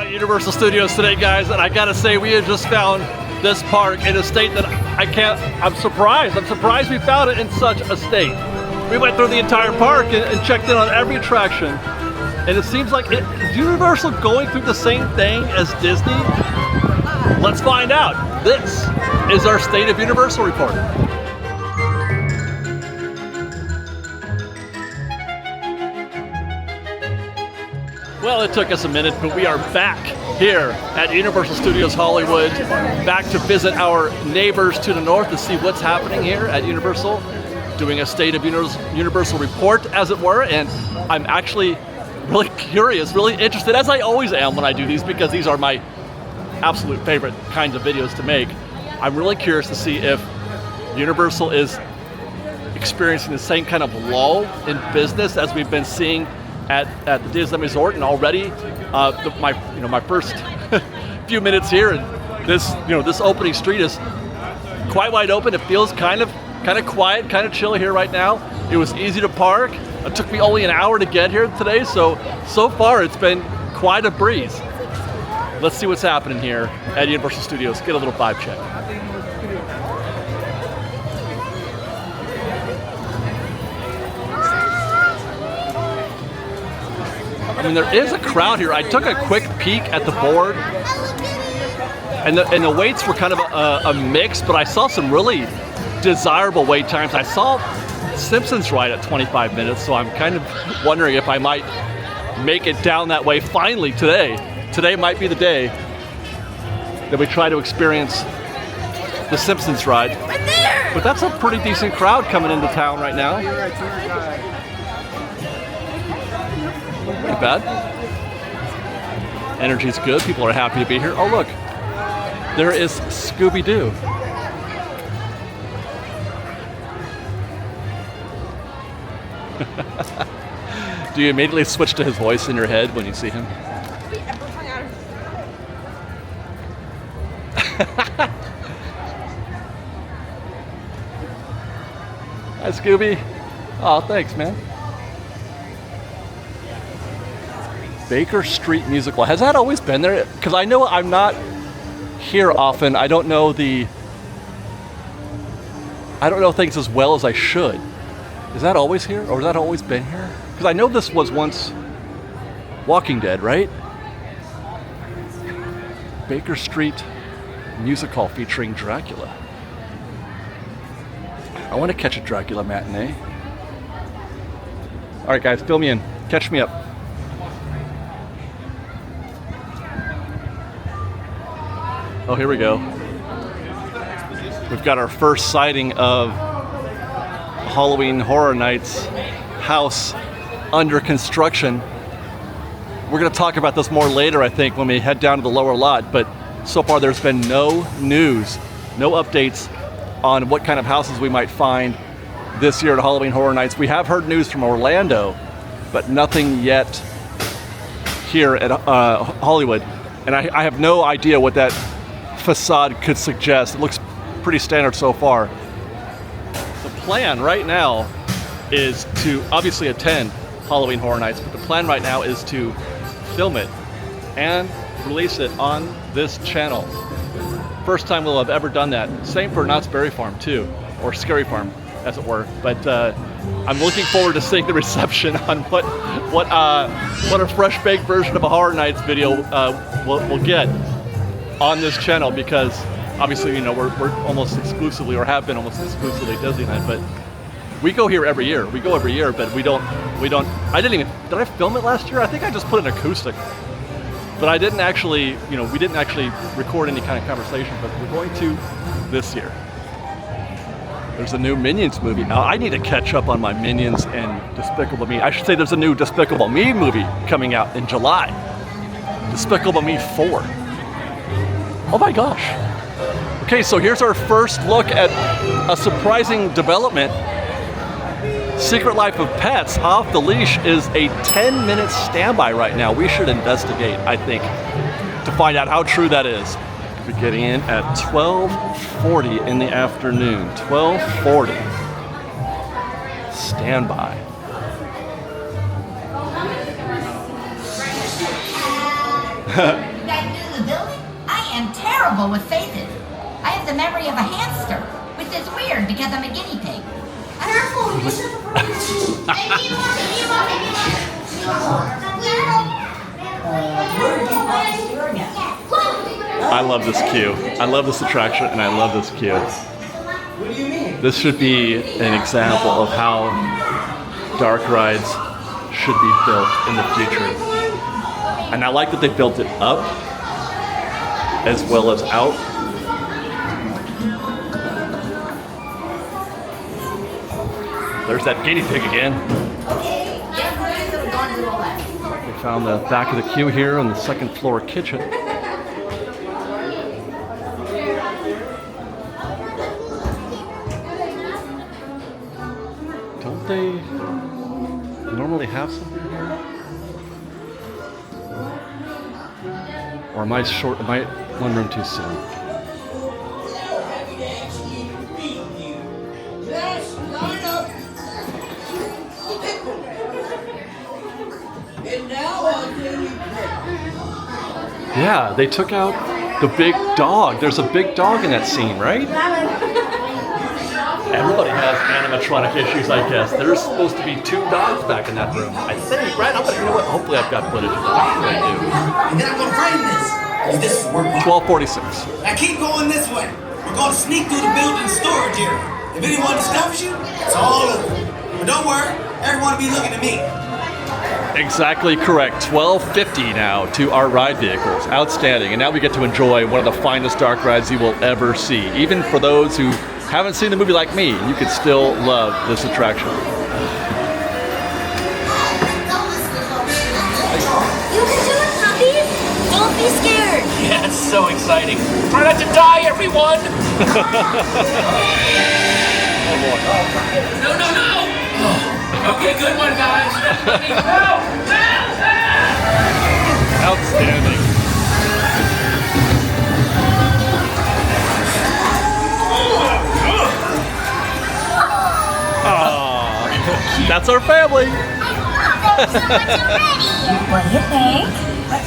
at Universal Studios today, guys, and I gotta say, we have just found this park in a state that I'm surprised. I'm surprised we found it in such a state. We went through the entire park and checked in on every attraction, and it seems like is Universal going through the same thing as Disney? Let's find out. This is our State of Universal report. Well, it took us a minute, but we are back here at Universal Studios Hollywood, back to visit our neighbors to the north to see what's happening here at Universal, doing a State of Universal report, as it were, and I'm actually really curious, really interested, as I always am when I do these, because these are my absolute favorite kinds of videos to make. I'm really curious to see if Universal is experiencing the same kind of lull in business as we've been seeing at the Disneyland Resort, and already my first few minutes here, and this opening street is quite wide open. It feels kind of quiet, kind of chill here right now. It was easy to park. It took me only an hour to get here today, so far it's been quite a breeze. Let's see what's happening here at Universal Studios. Get a little vibe check. I mean, there is a crowd here. I took a quick peek at the board, and the waits were kind of a mix, but I saw some really desirable wait times. I saw Simpsons Ride at 25 minutes, so I'm kind of wondering if I might make it down that way finally today. Today might be the day that we try to experience the Simpsons Ride. But that's a pretty decent crowd coming into town right now. Pretty bad. Energy's good. People are happy to be here. Oh, look. There is Scooby-Doo. Do you immediately switch to his voice in your head when you see him? Hi, Scooby. Oh, thanks, man. Baker Street Musical. Has that always been there? Because I know I'm not here often. I don't know things as well as I should. Is that always here, or has that always been here? Because I know this was once Walking Dead, right? Baker Street Musical featuring Dracula. I want to catch a Dracula matinee. All right, guys, fill me in. Catch me up. Oh, here we go. We've got our first sighting of Halloween Horror Nights house under construction. We're going to talk about this more later, I think, when we head down to the lower lot, but so far there's been no news, no updates on what kind of houses we might find this year at Halloween Horror Nights. We have heard news from Orlando, but nothing yet here at Hollywood. And I have no idea what that facade could suggest. It looks pretty standard so far. The plan right now is to obviously attend Halloween Horror Nights, but the plan right now is to film it and release it on this channel. First time we'll have ever done that. Same for Knott's Berry Farm too, or Scary Farm, as it were. But I'm looking forward to seeing the reception on what a fresh baked version of a Horror Nights video we'll get on this channel, because obviously, we're almost exclusively, or have been almost exclusively Disneyland, but we go here every year. We go every year, but we don't, did I film it last year? I think I just put an acoustic, but I didn't actually, we didn't actually record any kind of conversation, but we're going to this year. There's a new Minions movie. Now, I need to catch up on my Minions and Despicable Me. I should say there's a new Despicable Me movie coming out in July. Despicable Me 4. Oh my gosh. Okay, so here's our first look at a surprising development. Secret Life of Pets Off the Leash is a 10-minute standby right now. We should investigate, I think, to find out how true that is. We're getting in at 12:40 in the afternoon. 12:40. Standby. brand new to the building, I am terrible with faces. I have the memory of a hamster, which is weird because I'm a guinea pig. Careful, you just have to put I love this queue. I love this attraction, and I love this queue. What do you mean? This should be an example of how dark rides should be built in the future. And I like that they built it up as well as out. There's that guinea pig again. We found the back of the queue here on the second floor kitchen. Don't they normally have something here? Or am I one room too soon? Yeah, they took out the big dog. There's a big dog in that scene, right? Everybody has animatronic issues, I guess. There's supposed to be 2 dogs back in that room. I think, right? You know what? Hopefully I've got footage of that. I do. And then I'm gonna frame this. Because this is the work part. 1246. Now keep going this way. We're gonna sneak through the building storage area. If anyone discovers you, it's all over. But don't worry, everyone will be looking at me. Exactly correct. 1250 now to our ride vehicles. Outstanding. And now we get to enjoy one of the finest dark rides you will ever see. Even for those who haven't seen the movie like me, you could still love this attraction. You can do it, puppies! Don't be scared! Yeah, it's so exciting. Try not to die, everyone! Oh boy. No, no, no! Okay, good one, guys. No! Outstanding. That's our family. What do you think?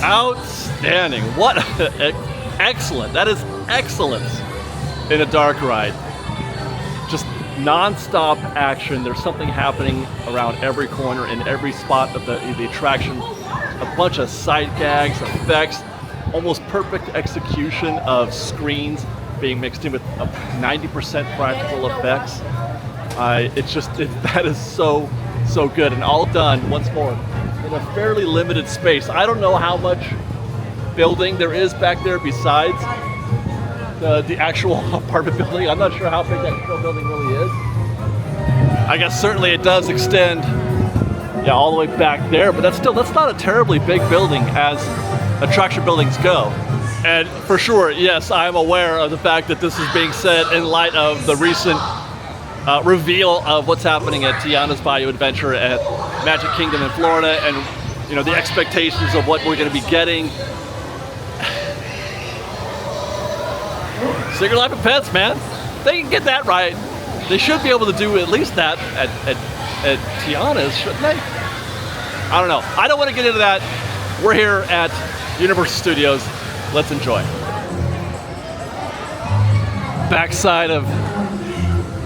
Outstanding. What excellent. That is excellence in a dark ride. Just non-stop action. There's something happening around every corner in every spot of the attraction. A bunch of sight gags, effects, almost perfect execution of screens being mixed in with 90% practical effects. That is so good, and all done once more in a fairly limited space. I don't know how much building there is back there besides the actual apartment building. I'm not sure how big that actual building really is. I guess certainly it does extend, all the way back there, but that's not a terribly big building as attraction buildings go. And for sure, yes, I'm aware of the fact that this is being said in light of the recent reveal of what's happening at Tiana's Bayou Adventure at Magic Kingdom in Florida, and the expectations of what we're going to be getting. Secret Life of Pets, man. They can get that right. They should be able to do at least that at Tiana's, shouldn't they? I don't know. I don't want to get into that. We're here at Universal Studios. Let's enjoy. Backside of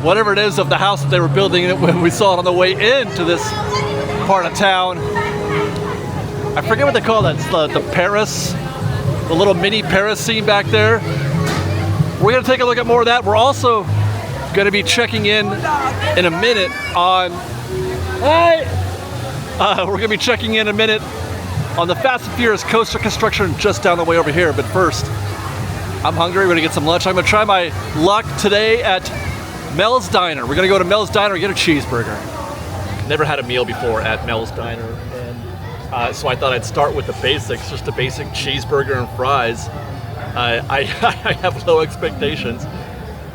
whatever it is of the house that they were building when we saw it on the way into this part of town. I forget what they call that. It's the Paris, the little mini Paris scene back there. We're gonna take a look at more of that. We're also gonna be checking in a minute on, we're gonna be checking in a minute on the Fast and Furious coaster construction just down the way over here. But first, I'm hungry, we're gonna get some lunch. I'm gonna try my luck today at Mel's Diner. We're gonna go to Mel's Diner and get a cheeseburger. Never had a meal before at Mel's Diner, and so I thought I'd start with the basics, just a basic cheeseburger and fries. I have low expectations,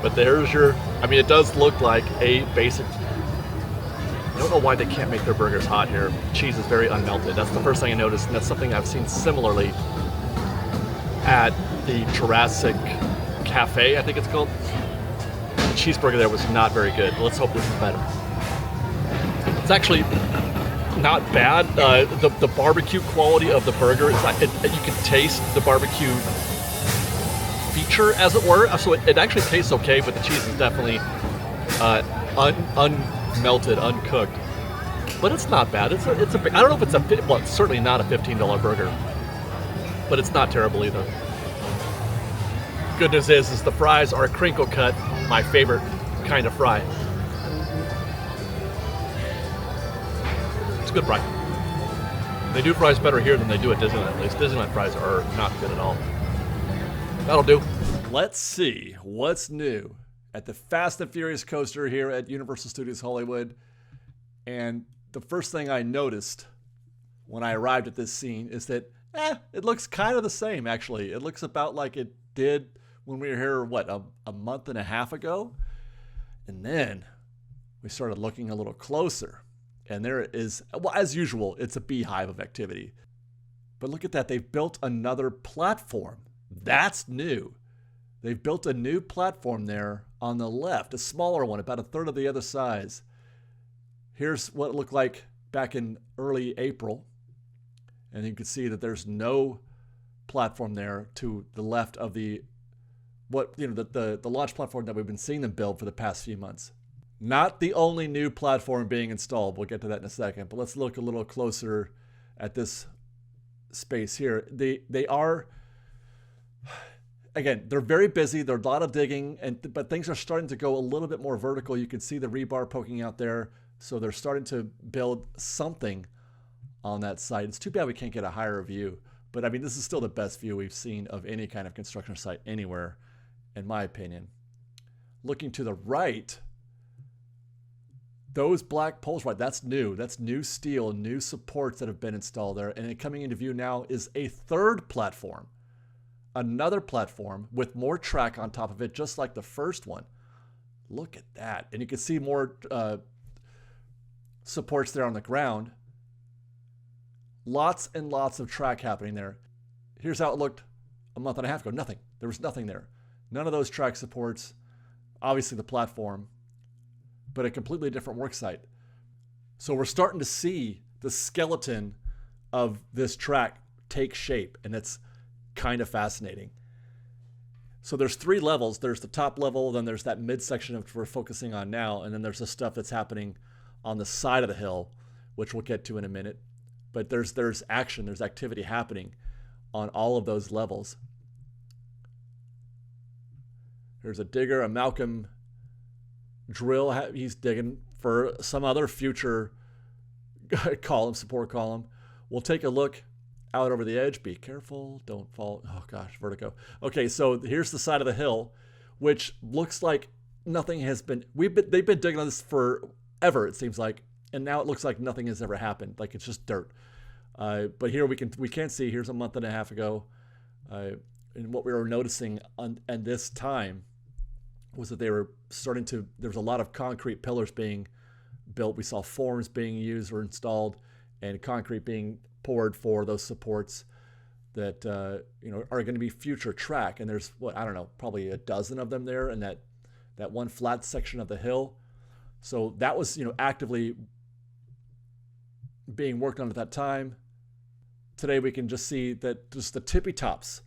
but there's your, it does look like a basic. I don't know why they can't make their burgers hot here. Cheese is very unmelted. That's the first thing I noticed, and that's something I've seen similarly at the Jurassic Cafe, I think it's called. The cheeseburger there was not very good. Let's hope this is better. It's actually not bad. The barbecue quality of the burger, you can taste the barbecue feature, as it were. So it actually tastes okay, but the cheese is definitely unmelted, uncooked. But it's not bad. I don't know if it's certainly not a $15 burger, but it's not terrible either. Good news is the fries are crinkle cut, my favorite kind of fry. It's a good fry. They do fries better here than they do at Disneyland. At least Disneyland fries are not good at all. That'll do. Let's see what's new at the Fast and Furious coaster here at Universal Studios Hollywood. And the first thing I noticed when I arrived at this scene is that it looks kind of the same, actually. It looks about like it did when we were here, a month and a half ago? And then we started looking a little closer. And there is, well, as usual, it's a beehive of activity. But look at that. They've built another platform. That's new. They've built a new platform there on the left, a smaller one, about a third of the other size. Here's what it looked like back in early April. And you can see that there's no platform there to the left of the launch platform that we've been seeing them build for the past few months. Not the only new platform being installed. We'll get to that in a second, but let's look a little closer at this space here. They are, again, they're very busy. There's a lot of digging, but things are starting to go a little bit more vertical. You can see the rebar poking out there. So they're starting to build something on that site. It's too bad we can't get a higher view, but I mean, this is still the best view we've seen of any kind of construction site anywhere, in my opinion. Looking to the right, those black poles, right, that's new. That's new steel, new supports that have been installed there. And coming into view now is a third platform, another platform with more track on top of it, just like the first one. Look at that. And you can see more supports there on the ground. Lots and lots of track happening there. Here's how it looked a month and a half ago. Nothing. There was nothing there. None of those track supports. Obviously the platform, but a completely different work site. So we're starting to see the skeleton of this track take shape, and it's kind of fascinating. So there's 3 levels. There's the top level, then there's that midsection of we're focusing on now, and then there's the stuff that's happening on the side of the hill, which we'll get to in a minute. But there's action, there's activity happening on all of those levels. There's a digger, a Malcolm drill. He's digging for some other future column, support column. We'll take a look out over the edge. Be careful, don't fall. Oh gosh, vertigo. Okay, so here's the side of the hill, which looks like nothing has been. They've been digging on this forever, it seems like. And now it looks like nothing has ever happened. Like it's just dirt. But here we can't see. Here's a month and a half ago. And what we were noticing at this time was that they were starting to, there was a lot of concrete pillars being built. We saw forms being used or installed and concrete being poured for those supports that are going to be future track. And there's probably a dozen of them there in that one flat section of the hill. So that was, actively being worked on at that time. Today we can just see that just the tippy tops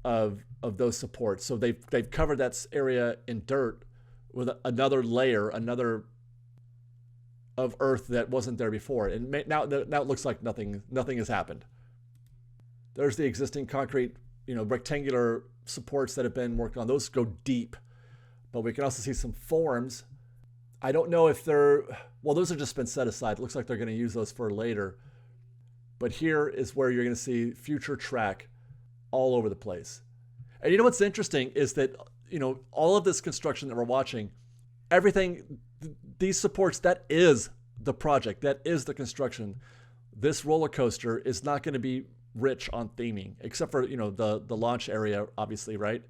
of those supports. So they've covered that area in dirt with another layer, another of earth that wasn't there before. And now it looks like nothing has happened. There's the existing concrete, rectangular supports that have been worked on. Those go deep, but we can also see some forms. I don't know if those have just been set aside. It looks like they're going to use those for later. But here is where you're going to see future track all over the place. And what's interesting is that, all of this construction that we're watching, everything, these supports, that is the project, that is the construction. This roller coaster is not going to be rich on theming, except for, the launch area, obviously, right?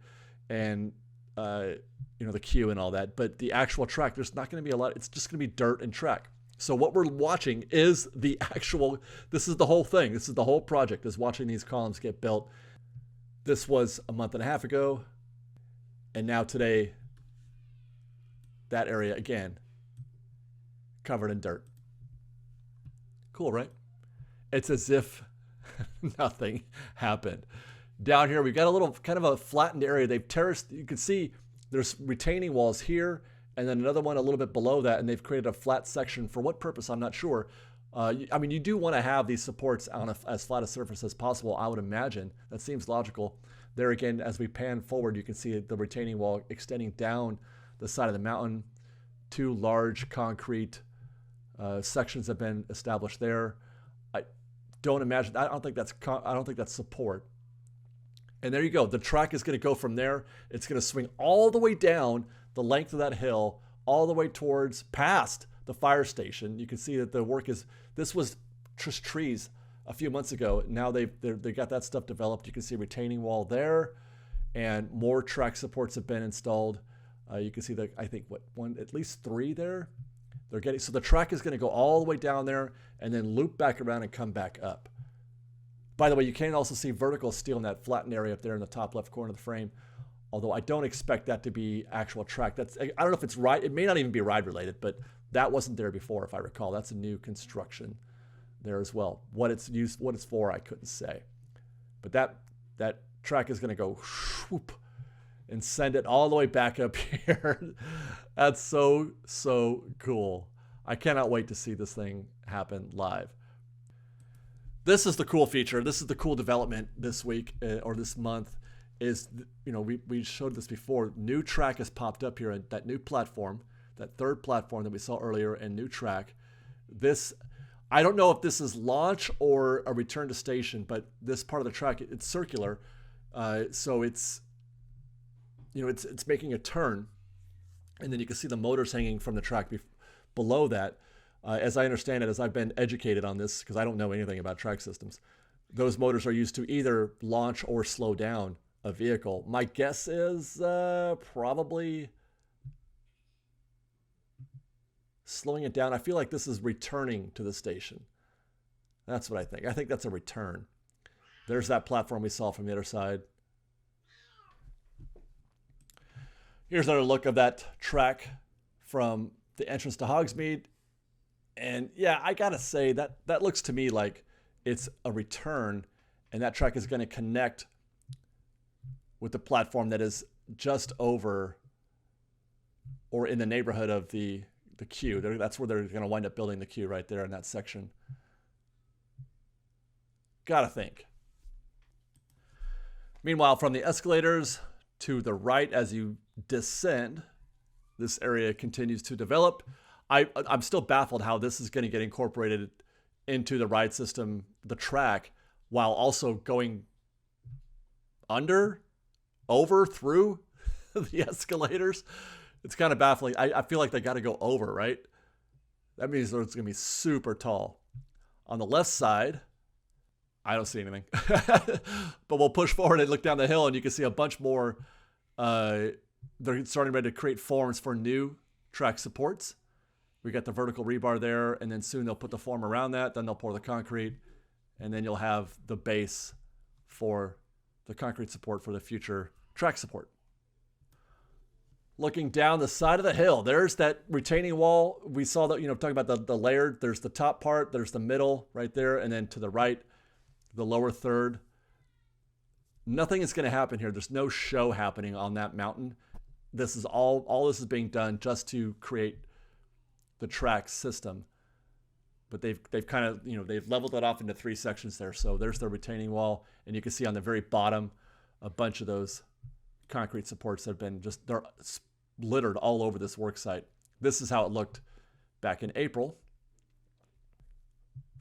And, the queue and all that. But the actual track, there's not going to be a lot. It's just going to be dirt and track. So what we're watching is this is the whole thing. This is the whole project, is watching these columns get built. This was a month and a half ago. And now today, that area again, covered in dirt. Cool, right? It's as if nothing happened. Down here, we've got a little kind of a flattened area. They've terraced, you can see there's retaining walls here, and then another one a little bit below that, and they've created a flat section. For what purpose, I'm not sure. I mean, you do want to have these supports on as flat a surface as possible, I would imagine. That seems logical. There again, as we pan forward, you can see the retaining wall extending down the side of the mountain. Two large concrete sections have been established there. I don't imagine. I don't think that's support. And there you go. The track is going to go from there. It's going to swing all the way down the length of that hill, all the way towards past the fire station. You can see that the work is. This was just trees a few months ago. Now they got that stuff developed. You can see a retaining wall there, and more track supports have been installed. You can see that I think at least 3 there. They're getting, so the track is going to go all the way down there and then loop back around and come back up. By the way, you can also see vertical steel in that flattened area up there in the top left corner of the frame. Although I don't expect that to be actual track. I don't know if it's ride. It may not even be ride related, but that wasn't there before, if I recall. That's a new construction there as well. What it's for, I couldn't say. But that track is going to go whoop and send it all the way back up here. That's so cool. I cannot wait to see this thing happen live. This is the cool feature. This is the cool development this week or this month. Is, you know, we showed this before. New track has popped up here, that new platform, that third platform that we saw earlier, and new track. This, I don't know if this is launch or a return to station, but this part of the track, it's circular, so it's, you know, it's making a turn, and then you can see the motors hanging from the track below that. As I understand it, as I've been educated on this, because I don't know anything about track systems, those motors are used to either launch or slow down a vehicle. My guess is probably slowing it down. I feel like this is returning to the station. That's what I think. I think that's a return. There's that platform we saw from the other side. Here's another look of that track from the entrance to Hogsmeade. And yeah, I gotta say that looks to me like it's a return, and that track is going to connect with the platform that is just over or in the neighborhood of the queue. That's where they're going to wind up building the queue, right there in that section. Gotta think. Meanwhile, from the escalators to the right as you descend, this area continues to develop. I'm still baffled how this is going to get incorporated into the ride system, the track, while also going under, over, through the escalators. It's kind of baffling. I feel like they got to go over, right? That means it's going to be super tall. On the left side, I don't see anything. But we'll push forward and look down the hill, and you can see a bunch more. They're starting ready to create forms for new track supports. We got the vertical rebar there, and then soon they'll put the form around that. Then they'll pour the concrete, and then you'll have the base for the concrete support for the future track support. Looking down the side of the hill, there's that retaining wall. We saw that, talking about the layered. There's the top part, there's the middle right there, and then to the right, the lower third. Nothing is going to happen here. There's no show happening on that mountain. This is all this is being done just to create the track system. But they've kind of, they've leveled it off into 3 sections there. So there's the retaining wall, and you can see on the very bottom a bunch of those concrete supports that have been they're littered all over this work site. This is how it looked back in April.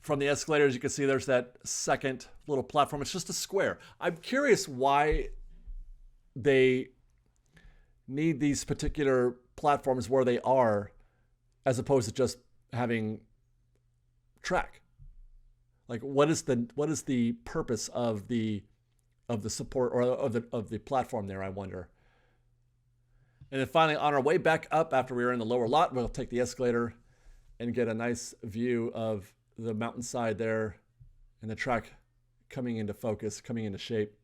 From the escalators, you can see there's that second little platform. It's just a square. I'm curious why they need these particular platforms where they are, as opposed to just having track. Like, what is the purpose of the support or of the platform there, I wonder. And then finally, on our way back up after we were in the lower lot, we'll take the escalator and get a nice view of the mountainside there and the track coming into focus, coming into shape.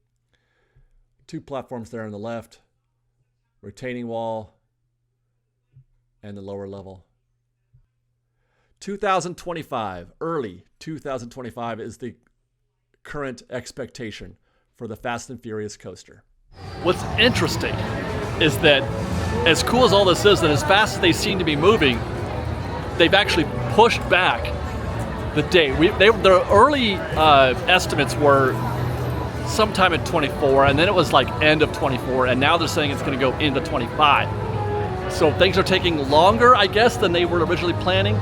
2 platforms there on the left, retaining wall, and the lower level. 2025, early 2025 is the current expectation for the Fast and Furious coaster. What's interesting is that as cool as all this is, and as fast as they seem to be moving, they've actually pushed back the date. The early estimates were sometime in 24, and then it was like end of 24, and now they're saying it's going to go into 25. So things are taking longer, I guess, than they were originally planning,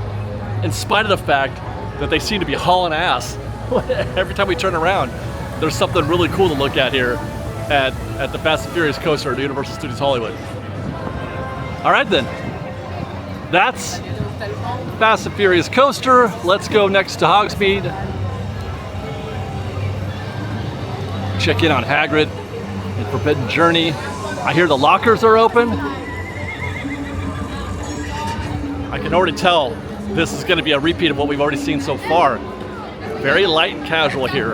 in spite of the fact that they seem to be hauling ass. Every time we turn around, there's something really cool to look at here at the Fast and Furious coaster at Universal Studios Hollywood. All right then, that's Fast and Furious coaster. Let's go next to Hogsmeade. Check in on Hagrid and Forbidden Journey. I hear the lockers are open. I can already tell this is going to be a repeat of what we've already seen so far. Very light and casual here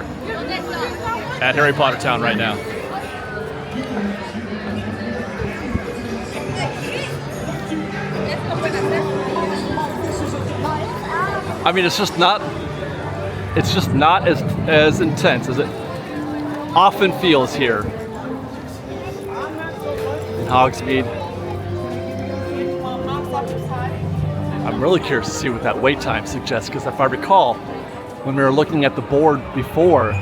at Harry Potter Town right now. I mean, it's just not as intense as it often feels here in Hogsmeade. I'm really curious to see what that wait time suggests, because if I recall, when we were looking at the board before,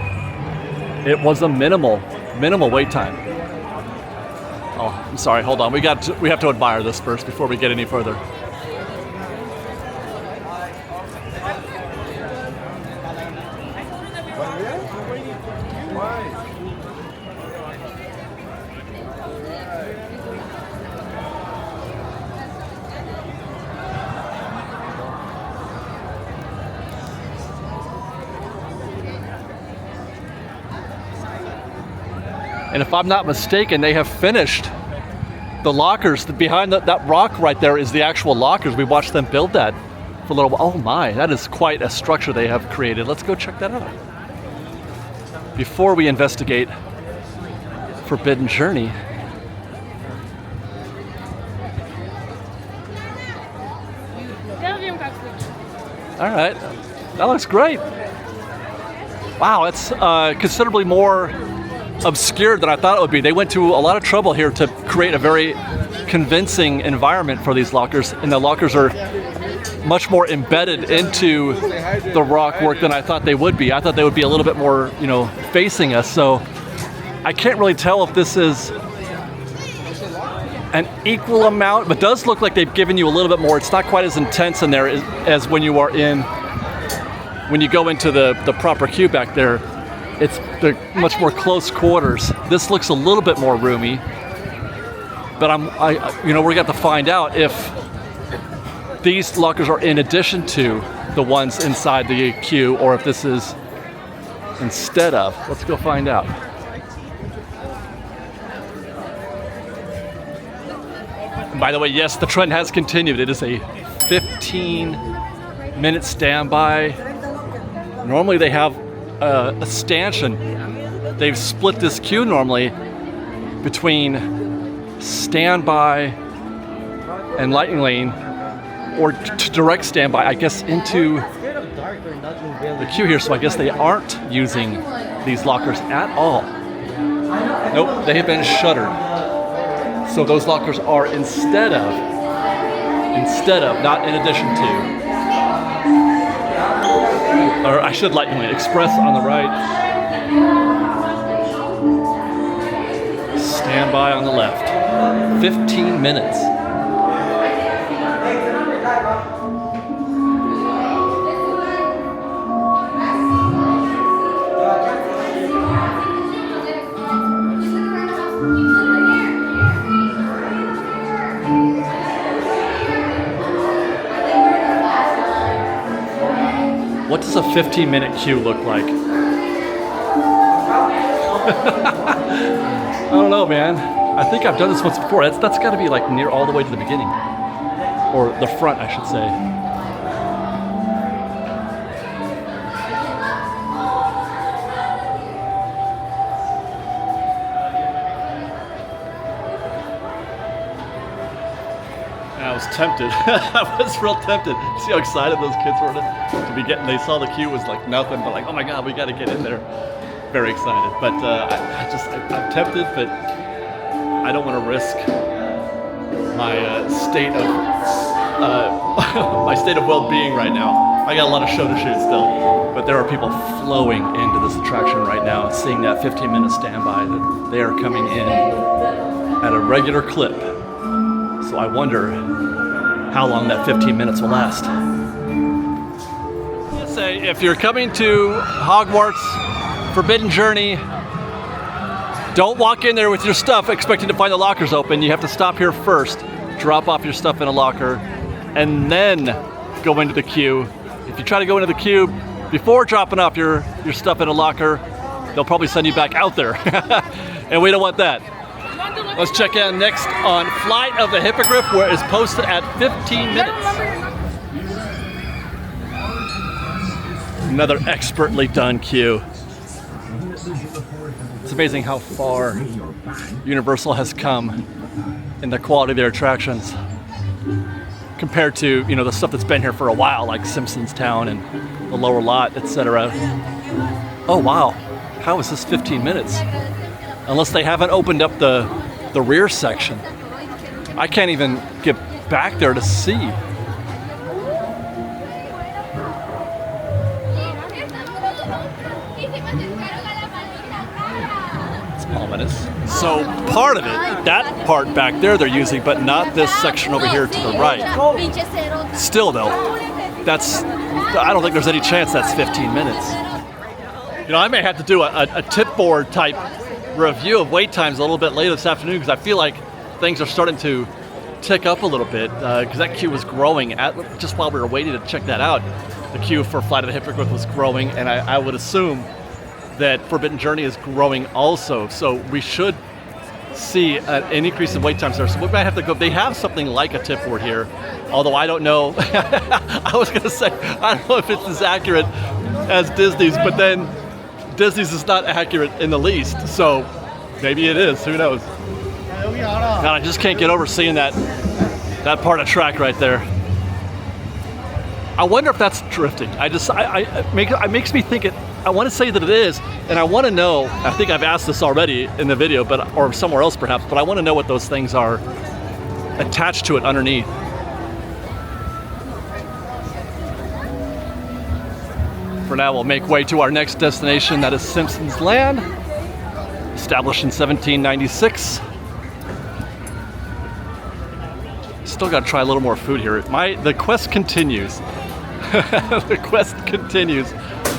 it was a minimal wait time. Oh, I'm sorry, hold on. We have to admire this first before we get any further. And if I'm not mistaken, they have finished the lockers. Behind that rock right there is the actual lockers. We watched them build that for a little while. Oh my, that is quite a structure they have created. Let's go check that out. Before we investigate Forbidden Journey. All right, that looks great. Wow, it's considerably more obscured than I thought it would be. They went to a lot of trouble here to create a very convincing environment for these lockers, and the lockers are much more embedded into the rock work than I thought they would be. I thought they would be a little bit more, facing us. So I can't really tell if this is an equal amount, but it does look like they've given you a little bit more. It's not quite as intense in there as when you go into the proper queue back there. They're much more close quarters. This looks a little bit more roomy, but we're going to find out if these lockers are in addition to the ones inside the queue, or if this is instead of. Let's go find out. And by the way, yes, the trend has continued. It is a 15-minute standby. Normally they have a stanchion. They've split this queue normally between standby and lightning lane, or to direct standby, I guess, into the queue here. So I guess they aren't using these lockers at all. Nope, they have been shuttered. So those lockers are instead of, not in addition to. Or I should lightning lane. Express on the right. Standby on the left. 15 minutes. What does a 15-minute queue look like? I don't know, man. I think I've done this once before. That's got to be like near all the way to the beginning. Or the front, I should say. was tempted. I was real tempted. See how excited those kids were to be getting. They saw the queue was like nothing, but like, oh my God, we got to get in there. Very excited. But I'm tempted, but I don't want to risk my state of my state of well-being right now. I got a lot of show to shoot still, but there are people flowing into this attraction right now, and seeing that 15-minute standby, that they are coming in at a regular clip. So I wonder how long that 15 minutes will last. Let's say if you're coming to Hogwarts Forbidden Journey, don't walk in there with your stuff expecting to find the lockers open. You have to stop here first, drop off your stuff in a locker, and then go into the queue. If you try to go into the queue before dropping off your stuff in a locker, they'll probably send you back out there. And we don't want that. Let's check in next on Flight of the Hippogriff, where it's posted at 15 minutes. Another expertly done queue. It's amazing how far Universal has come in the quality of their attractions compared to, you know, the stuff that's been here for a while, like Simpsons Town and the lower lot, etc. Oh wow, how is this 15 minutes? Unless they haven't opened up the rear section. I can't even get back there to see. It's ominous. So part of it, that part back there they're using, but not this section over here to the right. Still though, I don't think there's any chance that's 15 minutes. You know, I may have to do a tip board type review of wait times a little bit later this afternoon, because I feel like things are starting to tick up a little bit, because that queue was growing just while we were waiting to check that out. The queue for Flight of the Hippogriff was growing, and I would assume that Forbidden Journey is growing also. So we should see an increase in wait times there. So we might have to go. They have something like a tip board here, although I don't know. I was going to say, I don't know if it's as accurate as Disney's, but then Disney's is not accurate in the least, so maybe it is, who knows. God, I just can't get over seeing that part of track right there. I wonder if that's drifting. It makes me think I want to say that it is, and I want to know, I think I've asked this already in the video, or somewhere else perhaps, but I want to know what those things are attached to it underneath. For now, we'll make way to our next destination, that is Simpsons Land, established in 1796. Still got to try a little more food here. The quest continues. The quest continues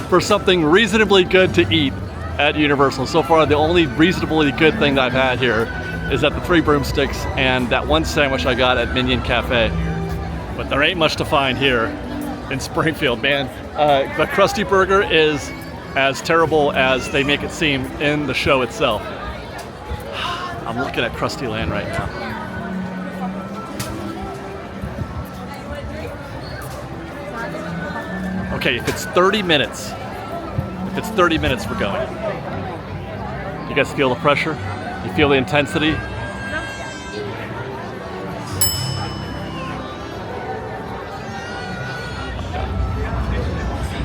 for something reasonably good to eat at Universal. So far, the only reasonably good thing that I've had here is at the 3 broomsticks and that one sandwich I got at Minion Cafe. But there ain't much to find here in Springfield, man. The Krusty Burger is as terrible as they make it seem in the show itself. I'm looking at Krusty Land right now. Okay, if it's 30 minutes, we're going. You guys feel the pressure? You feel the intensity?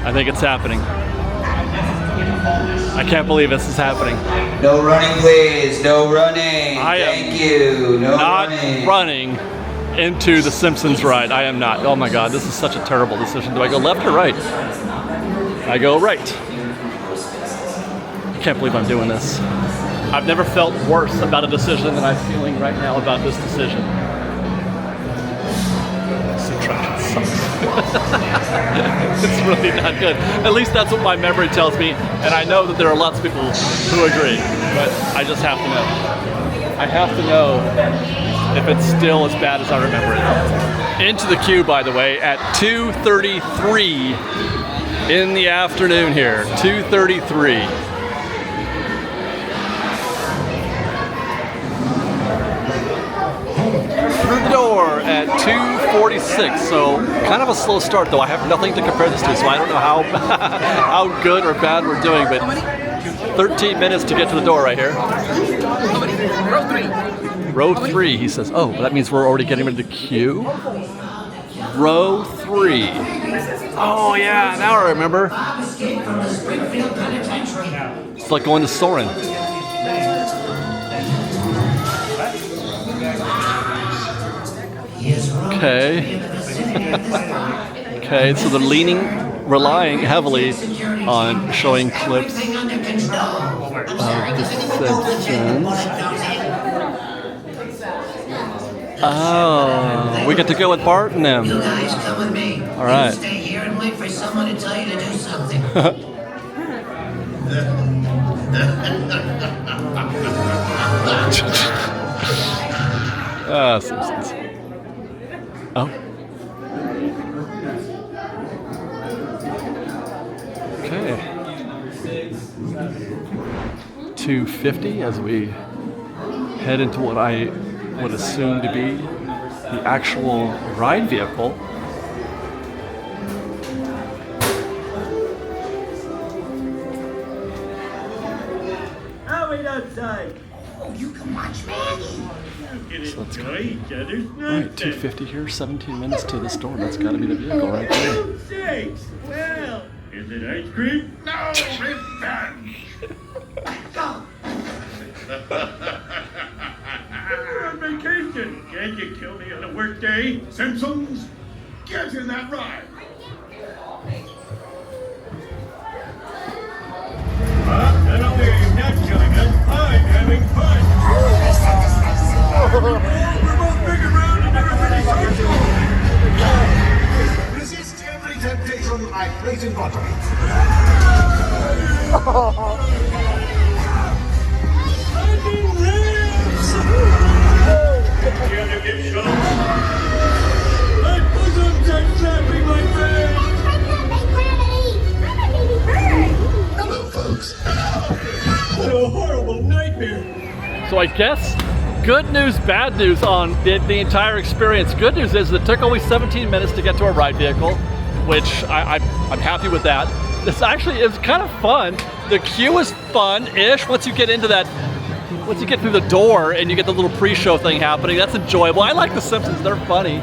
I think it's happening. I can't believe this is happening. No running, please. No running. Thank you. No not running. Into the Simpsons Ride. I am not. Oh my God, this is such a terrible decision. Do I go left or right? I go right. I can't believe I'm doing this. I've never felt worse about a decision than I'm feeling right now about this decision. This attraction sucks. It's really not good. At least that's what my memory tells me, and I know that there are lots of people who agree, but I just have to know. I have to know if it's still as bad as I remember it. Into the queue, by the way, at 2:33 in the afternoon here. 2:33. Through the door at 2:46, so kind of a slow start though. I have nothing to compare this to, so I don't know how how good or bad we're doing, but 13 minutes to get to the door right here. Row 3. Row 3, he says. Oh, that means we're already getting ready to queue. Row 3. Oh yeah, now I remember. It's like going to Soren. Okay. Okay, so they're relying heavily on showing clips of the Simpsons. Oh, we get to go with Bart and them. You guys come with me. All right. Stay here and wait for someone to tell you to do something. Simpsons. Oh. Okay. 250 as we head into what I would assume to be the actual ride vehicle. I'll wait outside. Oh, you can watch Maggie. So let's go. Alright, 250 here, 17 minutes to this door. That's got to be the vehicle right there. Sakes. Well, is it ice cream? No, revenge. We're on vacation. Can't you kill me on a work day? Simpsons, get in that ride. And I'll be not killing us. I'm having fun. We're both big around and everybody's resist every temptation I place in front of you. My bosoms are slapping my friend. Hello, folks. What a horrible nightmare. So I guess good news, bad news on the entire experience. Good news is it took only 17 minutes to get to our ride vehicle, which I'm happy with that. This actually is kind of fun. The queue is fun-ish once you get into that. Once you get through the door and you get the little pre-show thing happening, that's enjoyable. I like the Simpsons, they're funny.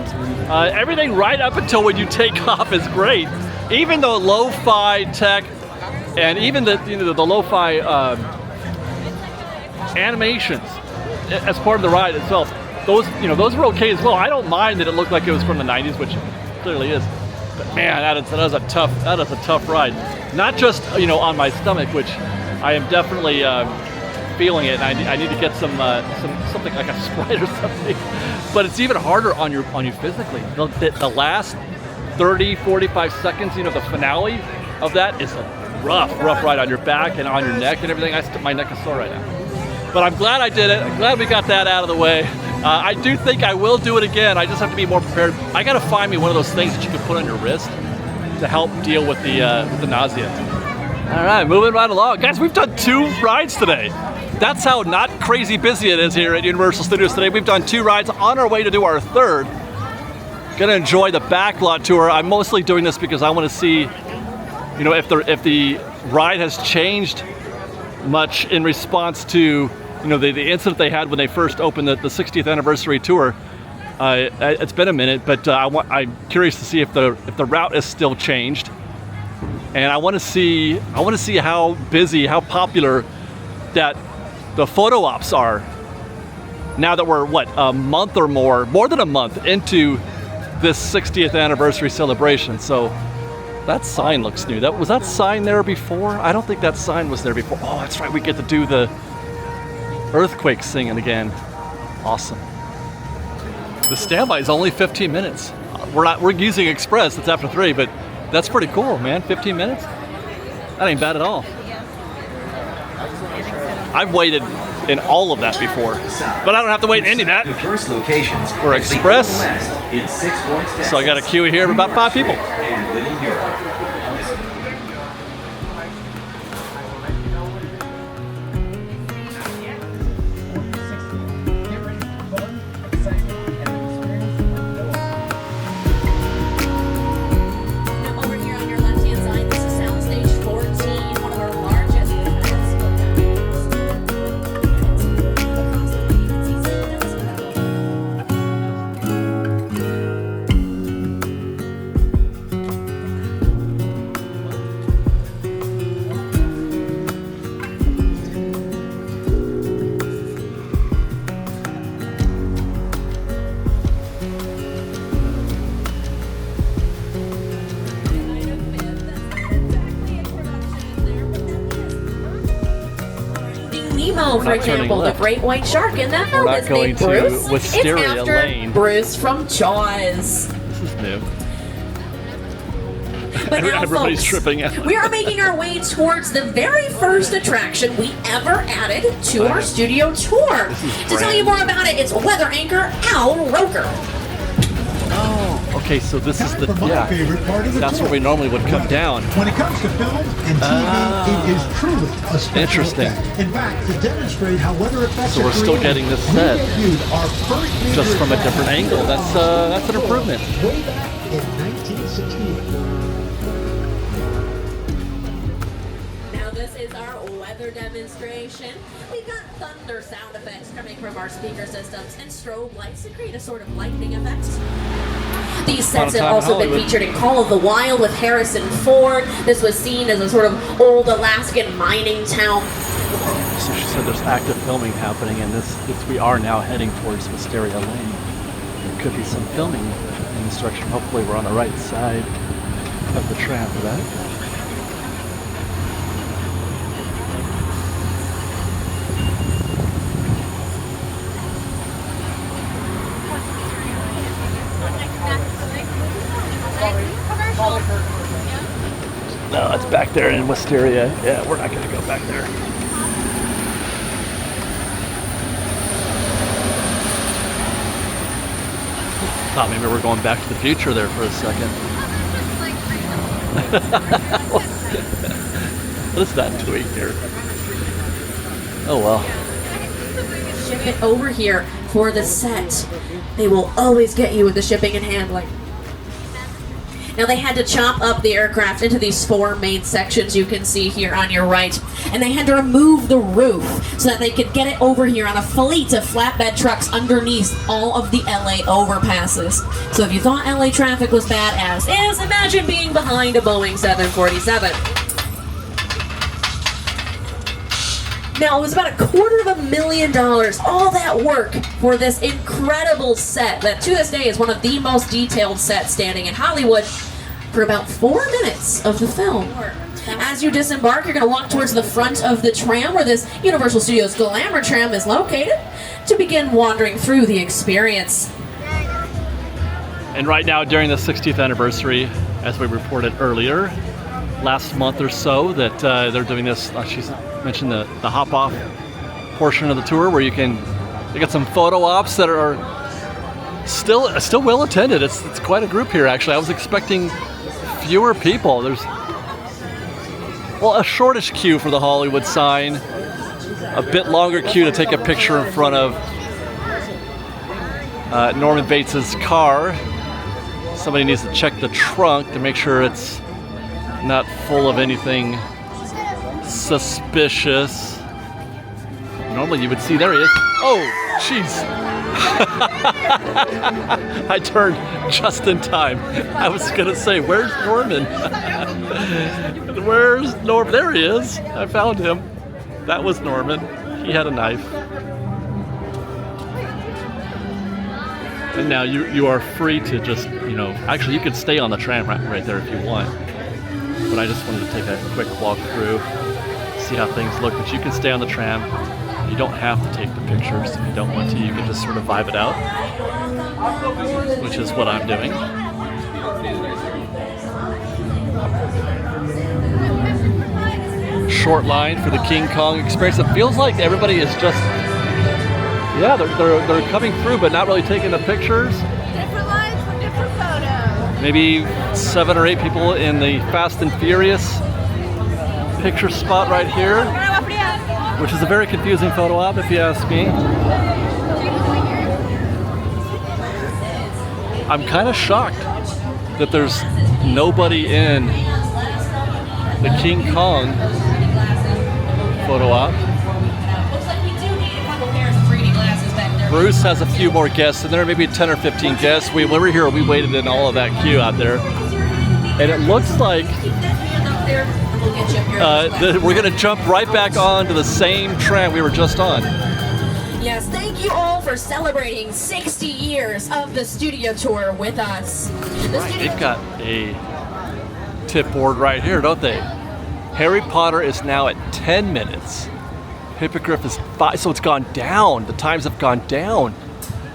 Everything right up until when you take off is great. Even the lo-fi tech and even the lo-fi animations as part of the ride itself, those were okay as well. I don't mind that it looked like it was from the 90s, which it clearly is. But man, that is a tough ride. Not just on my stomach, which I am definitely feeling it. And I need to get something like a Sprite or something. But it's even harder on you physically. The last 30-45 seconds, the finale of that is a rough ride on your back and on your neck and everything. My neck is sore right now. But I'm glad I did it. I'm glad we got that out of the way. I do think I will do it again. I just have to be more prepared. I gotta find me one of those things that you can put on your wrist to help deal with the nausea. All right, moving right along. Guys, we've done 2 rides today. That's how not crazy busy it is here at Universal Studios today. We've done 2 rides on our way to do our 3rd. Gonna enjoy the backlot tour. I'm mostly doing this because I want to see, if the ride has changed much in response to, the incident they had when they first opened the 60th anniversary tour. It's been a minute, but I'm curious to see if the route is still changed, and I want to see how busy, how popular that the photo ops are. Now that we're a month or more than a month into this 60th anniversary celebration. So that sign looks new. Was that sign there before? I don't think that sign was there before. Oh, that's right. We get to do the earthquake singing again. Awesome. The standby is only 15 minutes. We're using Express. It's after 3, but that's pretty cool, man. 15 minutes? That ain't bad at all. I've waited in all of that before, but I don't have to wait in any of that. First locations We're Express, in 6 points. so I got a queue here of about 5 people. And Little Europe. Over here on your left-hand side, this is Soundstage 14, one of our largest events. So, We're for not turning example, the left. great white shark in that We're film not is going named to Bruce. Wisteria It's after Lane. Bruce from Jaws. This is new. But now, Everybody's folks, tripping out. we are making our way towards the very first attraction we ever added to our studio tour. To tell you more about it, it's weather anchor Al Roker. Oh, okay, so this is the, My favorite part of the that's tour. where we normally would come down. When it comes to film and TV, it is truly a special Interesting. effect. In fact, to demonstrate how weather effects So are we're still created, getting this we set, debuted our first major just from a effect different angle. That's an improvement. way back in 1968. Now this is our weather demonstration. We've got thunder sound effects coming from our speaker systems and strobe lights to create a sort of lightning effect. These sets have also been featured in Call of the Wild with Harrison Ford. This was seen as a sort of old Alaskan mining town. So she said there's active filming happening, and we are now heading towards Wisteria Lane. There could be some filming in this direction. Hopefully we're on the right side of the tram for that. No, it's back there in Wisteria. Yeah, we're not going to go back there. Thought maybe we're going back to the future there for a second. What is that tweak here? Oh well. Ship it over here for the set. They will always get you with the shipping and handling. Now they had to chop up the aircraft into these 4 main sections you can see here on your right. And they had to remove the roof so that they could get it over here on a fleet of flatbed trucks underneath all of the LA overpasses. So if you thought LA traffic was badass, imagine being behind a Boeing 747. Now, it was about $250,000, all that work for this incredible set that to this day is one of the most detailed sets standing in Hollywood for about 4 minutes of the film. As you disembark, you're going to walk towards the front of the tram where this Universal Studios Glamour tram is located to begin wandering through the experience. And right now, during the 60th anniversary, as we reported earlier, last month or so, that they're doing this, she's mentioned the hop-off portion of the tour where you get some photo ops that are still well attended. It's quite a group here, actually. I was expecting fewer people. There's, well, a shortish queue for the Hollywood sign, a bit longer queue to take a picture in front of Norman Bates's car. Somebody needs to check the trunk to make sure it's not full of anything suspicious. Normally you would see, there he is. Oh, jeez. I turned just in time. I was gonna say, where's Norman? Where's Norman? There he is. I found him. That was Norman. He had a knife. And now you are free to just, actually you could stay on the tram right there if you want. But I just wanted to take a quick walk through, see how things look. But you can stay on the tram. You don't have to take the pictures if you don't want to. You can just sort of vibe it out, which is what I'm doing. Short line for the King Kong experience. It feels like everybody is just, yeah, they're coming through, but not really taking the pictures. Different lines for different photos. Maybe 7 or 8 people in the Fast and Furious picture spot right here, which is a very confusing photo op if you ask me. I'm kind of shocked that there's nobody in the King Kong photo op. Bruce has a few more guests, and there may be 10 or 15 guests. We were here, we waited in all of that queue out there. And it looks like we're going to jump right back onto the same tram we were just on. Yes, thank you all for celebrating 60 years of the studio tour with us. They've got a tip board right here, don't they? Harry Potter is now at 10 minutes. Hippogriff is 5, so it's gone down. The times have gone down.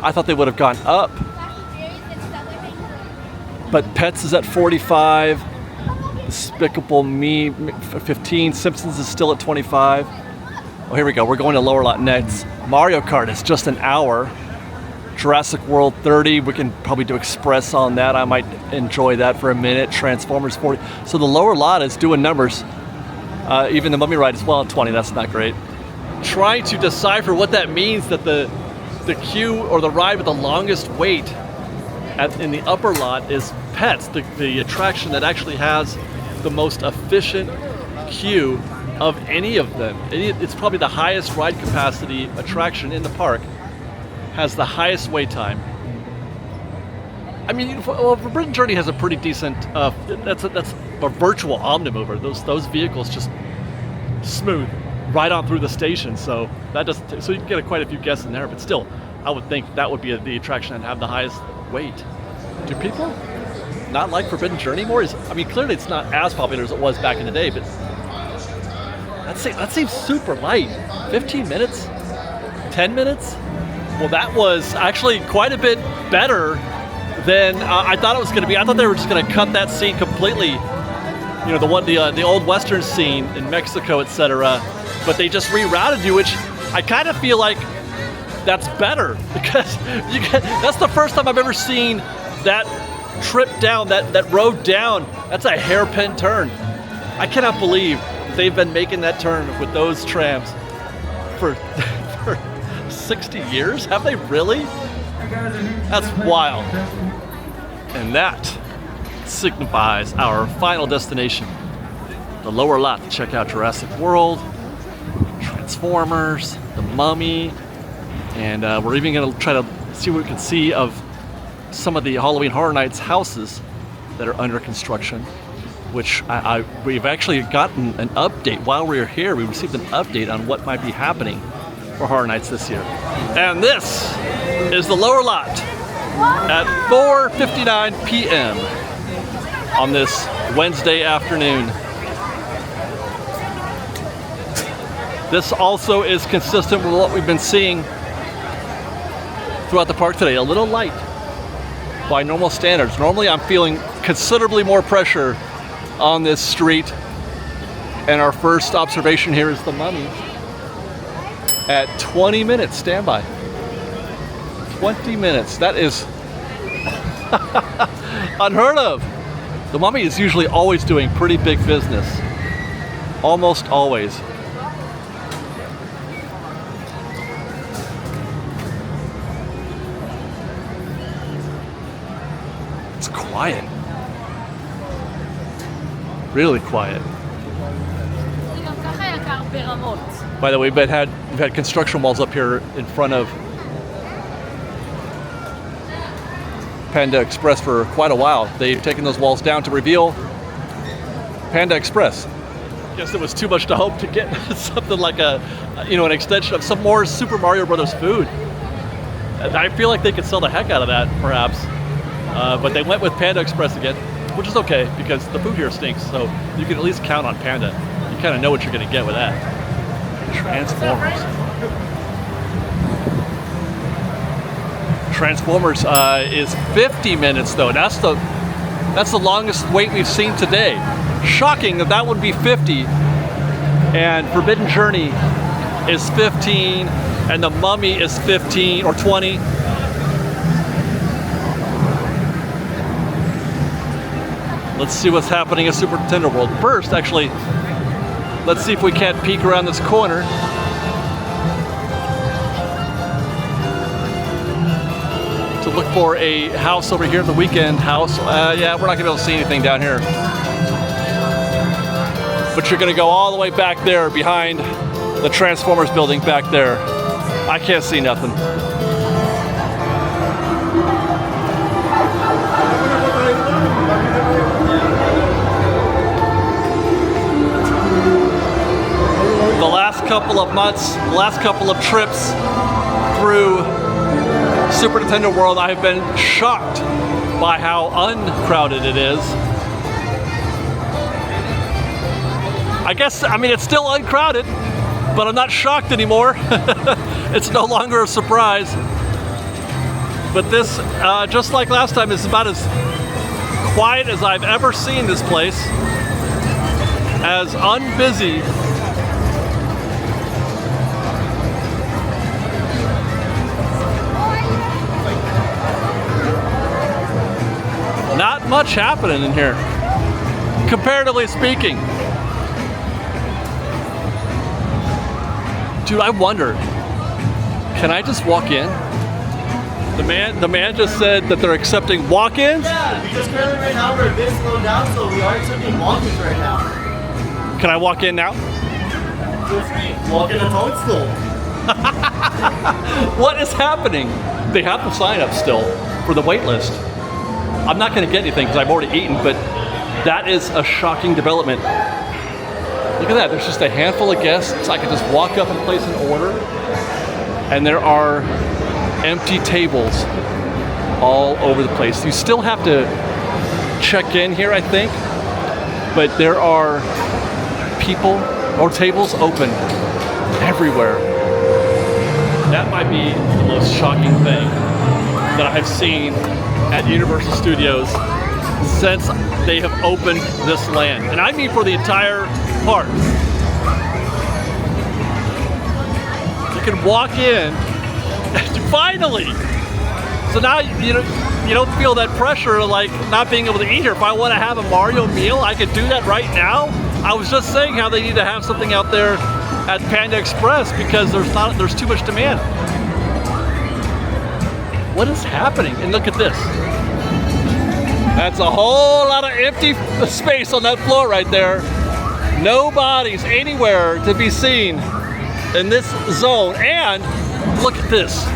I thought they would have gone up. But Pets is at 45. Despicable Me 15. Simpsons is still at 25. Oh, here we go. We're going to lower lot next. Mario Kart is just an hour. Jurassic World 30. We can probably do Express on that. I might enjoy that for a minute. Transformers 40. So the lower lot is doing numbers. Even the Mummy Ride as well at 20. That's not great. Trying to decipher what that means, that the queue or the ride with the longest wait in the upper lot is Pets, the attraction that actually has the most efficient queue of any of them. It's probably the highest ride capacity attraction in the park. Has the highest wait time. I mean, Forbidden Journey has a pretty decent. That's a virtual Omnimover. Those vehicles just smooth right on through the station. So that doesn't. So you can get quite a few guests in there. But still, I would think that would be the attraction and have the highest wait. Do people not like Forbidden Journey more? I mean, clearly it's not as popular as it was back in the day. But that seems super light. 15 minutes, 10 minutes. Well, that was actually quite a bit better than I thought it was going to be. I thought they were just going to cut that scene completely. You know, the old Western scene in Mexico, etc. But they just rerouted you, which I kind of feel like that's better because that's the first time I've ever seen that trip down, that road down. That's a hairpin turn. I cannot believe they've been making that turn with those trams for 60 years? Have they really? That's wild. And that signifies our final destination, the lower lot, to check out Jurassic World, Transformers, the Mummy, and we're even going to try to see what we can see of some of the Halloween Horror Nights houses that are under construction, which we've actually gotten an update while we were here. We received an update on what might be happening for Horror Nights this year. And this is the lower lot at 4:59 p.m. on this Wednesday afternoon. This also is consistent with what we've been seeing throughout the park today. A little light by normal standards. Normally I'm feeling considerably more pressure on this street. And our first observation here is the Mummy at 20 minutes standby. 20 minutes. That is unheard of. The Mummy is usually always doing pretty big business. Almost always. It's quiet. Really quiet. By the way, we've had construction walls up here in front of Panda Express for quite a while. They've taken those walls down to reveal Panda Express. I guess it was too much to hope to get something like an extension of some more Super Mario Brothers food. I feel like they could sell the heck out of that, perhaps. But they went with Panda Express again, which is okay because the food here stinks. So you can at least count on Panda. You kind of know what you're going to get with that. Transformers is 50 minutes though. That's the longest wait we've seen today. Shocking that would be 50. And Forbidden Journey is 15, and the Mummy is 15 or 20. Let's see what's happening at Super Nintendo World. First, actually, let's see if we can't peek around this corner. To look for a house over here, the weekend house. Yeah, we're not gonna be able to see anything down here. But you're gonna go all the way back there behind the Transformers building back there. I can't see nothing. The last couple of months, last couple of trips through Super Nintendo World, I have been shocked by how uncrowded it is. I mean, it's still uncrowded. But I'm not shocked anymore. It's no longer a surprise. But this, just like last time, is about as quiet as I've ever seen this place. As unbusy. Not much happening in here, comparatively speaking. Dude, I wonder, can I just walk in? The man just said that they're accepting walk-ins? Yeah, because currently right now we're a bit slowed down, so we are accepting walk-ins right now. Can I walk in now? Feel free, walk in the toadstool. What is happening? They have the sign up still for the wait list. I'm not going to get anything because I've already eaten, but that is a shocking development. Look at that, there's just a handful of guests. I can just walk up and place an order, and there are empty tables all over the place. You still have to check in here, I think, but there are people or tables open everywhere. That might be the most shocking thing that I have seen at Universal Studios since they have opened this land. And I mean for the entire park. You can walk in, finally! So now you don't feel that pressure of like not being able to eat here. If I want to have a Mario meal, I could do that right now. I was just saying how they need to have something out there at Panda Express because there's too much demand. What is happening? And look at this. That's a whole lot of empty space on that floor right there. Nobody's anywhere to be seen in this zone. And look at this.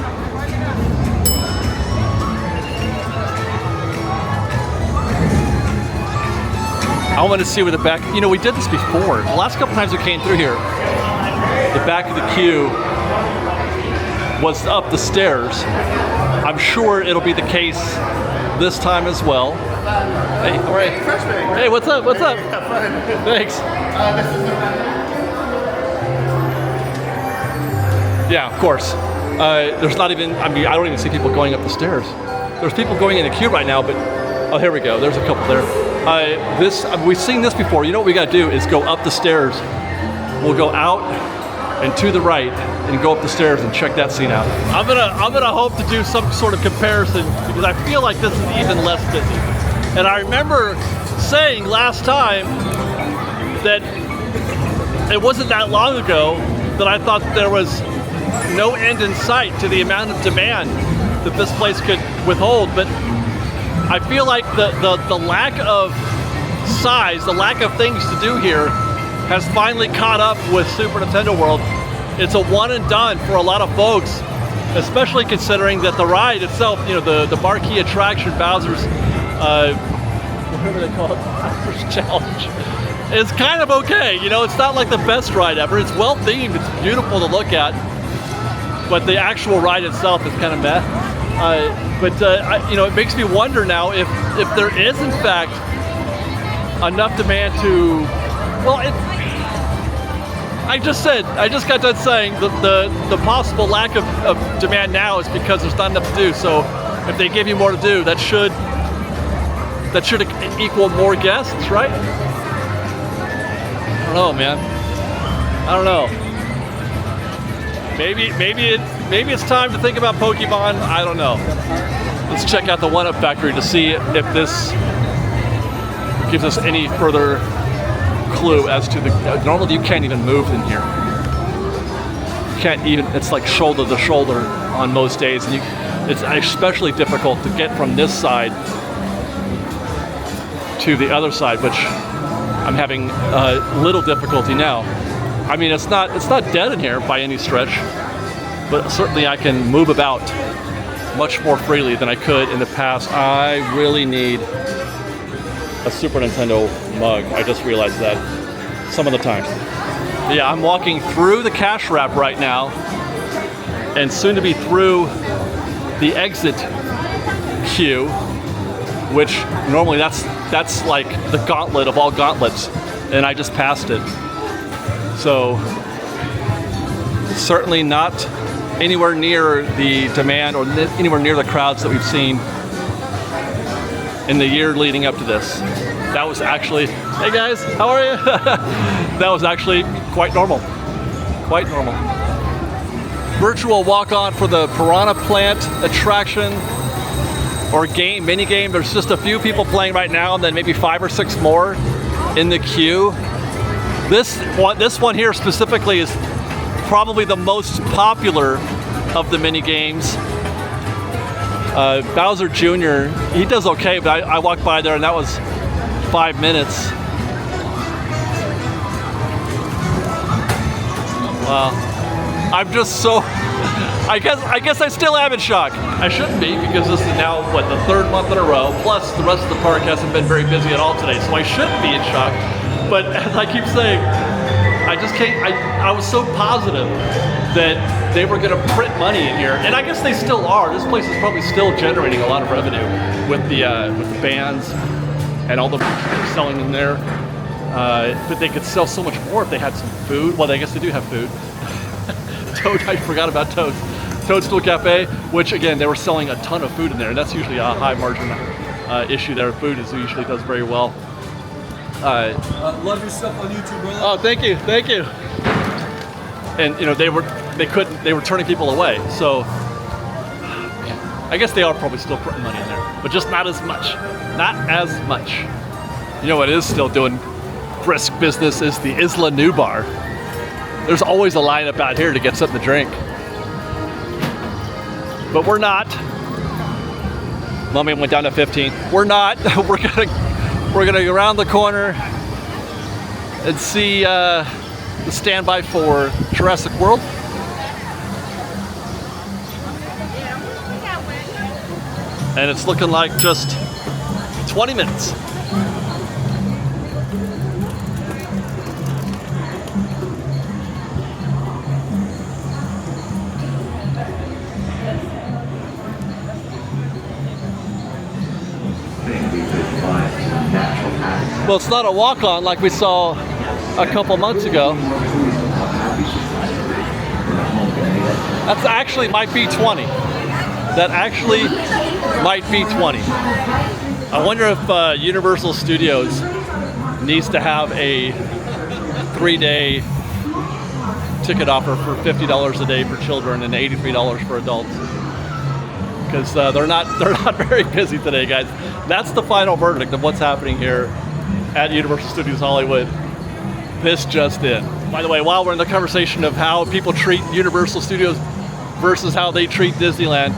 I want to see where the back, we did this before. The last couple times we came through here, the back of the queue was up the stairs. I'm sure it'll be the case this time as well. Hey, all right. Hey, what's up? What's up? Thanks. Yeah, of course. There's not even, I don't even see people going up the stairs. There's people going in the queue right now, but, oh, here we go. There's a couple there. We've seen this before. You know what we gotta do is go up the stairs. We'll go out and to the right and go up the stairs and check that scene out. I'm gonna hope to do some sort of comparison because I feel like this is even less busy. And I remember saying last time that it wasn't that long ago that I thought there was no end in sight to the amount of demand that this place could withhold, but I feel like the lack of size, the lack of things to do here has finally caught up with Super Nintendo World. It's a one and done for a lot of folks, especially considering that the ride itself, the marquee attraction, Bowser's, whatever they call it, Bowser's Challenge, is kind of okay. It's not like the best ride ever. It's well themed, it's beautiful to look at, but the actual ride itself is kind of meh. It makes me wonder now if there is in fact enough demand to, I just got done saying the possible lack of demand now is because there's not enough to do. So if they give you more to do, that should equal more guests, right? I don't know, man. I don't know. Maybe it's time to think about Pokemon. I don't know. Let's check out the One-Up Factory to see if this gives us any further clue as to normally you can't even move in here. You can't even, it's like shoulder to shoulder on most days, and it's especially difficult to get from this side to the other side, which I'm having little difficulty now. I mean, it's not dead in here by any stretch, but certainly I can move about much more freely than I could in the past. I really need a Super Nintendo mug. I just realized that some of the times. Yeah, I'm walking through the cash wrap right now, and soon to be through the exit queue, which normally that's like the gauntlet of all gauntlets, and I just passed it. So certainly not anywhere near the demand or anywhere near the crowds that we've seen in the year leading up to this. That was actually, hey guys, how are you? That was actually quite normal. Quite normal. Virtual walk-on for the Piranha Plant attraction or game, mini game. There's just a few people playing right now, and then maybe 5 or 6 more in the queue. This one here specifically is probably the most popular of the mini games. Bowser Jr., he does okay, but I walked by there and that was 5 minutes. Wow. I'm just so, I guess I still am in shock. I shouldn't be, because this is now, what, the 3rd month in a row, plus the rest of the park hasn't been very busy at all today, so I shouldn't be in shock. But as I keep saying, I just can't, I was so positive that they were gonna print money in here, and I guess they still are. This place is probably still generating a lot of revenue with the bands and all the they're selling in there. But they could sell so much more if they had some food. Well, I guess they do have food. Toad, I forgot about Toad's. Toadstool Cafe, which again, they were selling a ton of food in there, and that's usually a high margin issue there. Food usually does very well. Love your stuff on YouTube, brother. Oh, thank you. And you know, they were turning people away. So I guess they are probably still putting money in there, but just not as much. Not as much. You know what is still doing brisk business is the Isla New Bar. There's always a lineup out here to get something to drink. But we're not. Mommy went down to 15. We're not. We're gonna go around the corner and see the standby for Jurassic World. And it's looking like just 20 minutes. Well, it's not a walk-on like we saw a couple months ago. That's actually might be 20. That actually might be 20. I wonder if Universal Studios needs to have a 3-day ticket offer for $50 a day for children and $83 for adults. Because they're not very busy today, guys. That's the final verdict of what's happening here at Universal Studios Hollywood. This just in. By the way, while we're in the conversation of how people treat Universal Studios versus how they treat Disneyland,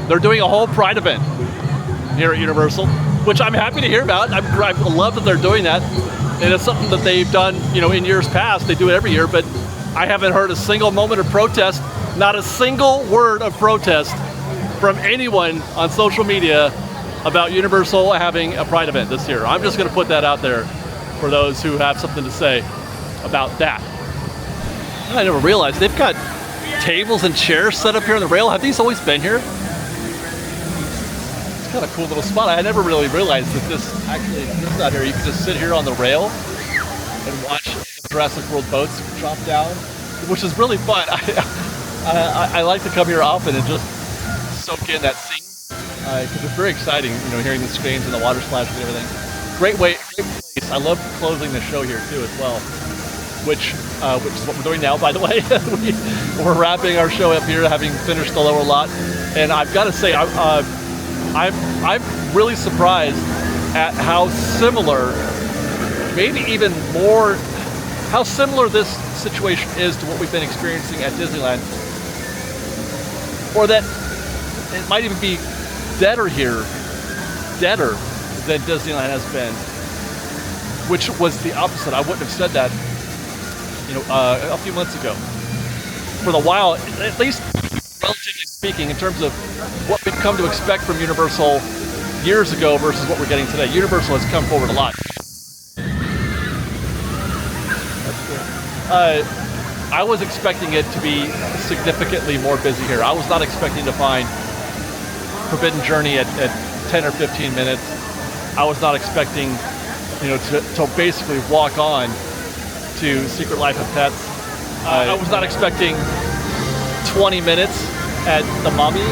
they're doing a whole Pride event here at Universal, which I'm happy to hear about. I love that they're doing that, and it's something that they've done, you know, in years past. They do it every year, but I haven't heard a single moment of protest, not a single word of protest from anyone on social media about Universal having a Pride event this year. I'm just going to put that out there for those who have something to say about that. And I never realized they've got tables and chairs set up here on the rail. Have these always been here? It's kind of a cool little spot. I never really realized that this actually exists out here. You can just sit here on the rail and watch the Jurassic World boats drop down, which is really fun. I like to come here often and just soak in that scene. Because it's very exciting, you know, hearing the screams and the water splash and everything. Great place. I love closing the show here too as well, which is what we're doing now, by the way. We're wrapping our show up here, having finished the lower lot, and I've got to say, I'm really surprised at how similar, maybe even more, how similar this situation is to what we've been experiencing at Disneyland, or that it might even be deader than Disneyland has been, which was the opposite. I wouldn't have said that, you know, a few months ago. For the while, at least relatively speaking, in terms of what we've come to expect from Universal years ago versus what we're getting today, Universal has come forward a lot. That's cool. I was expecting it to be significantly more busy here. I was not expecting to find Forbidden Journey at 10 or 15 minutes. I was not expecting, you know, to basically walk on to Secret Life of Pets. I was not expecting 20 minutes at the Mummy,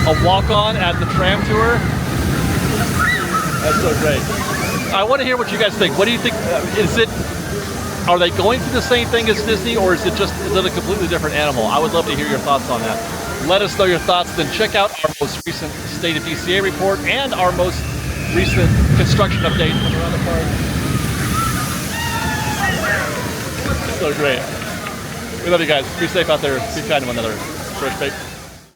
a walk-on at the tram tour. That's so great. I want to hear what you guys think. What do you think? Are they going through the same thing as Disney, or is it a completely different animal? I would love to hear your thoughts on that. Let us know your thoughts. Then check out our most recent State of DCA report and our most recent construction update from around the park. So great. We love you guys. Be safe out there. Be kind to one another. Fresh Baked.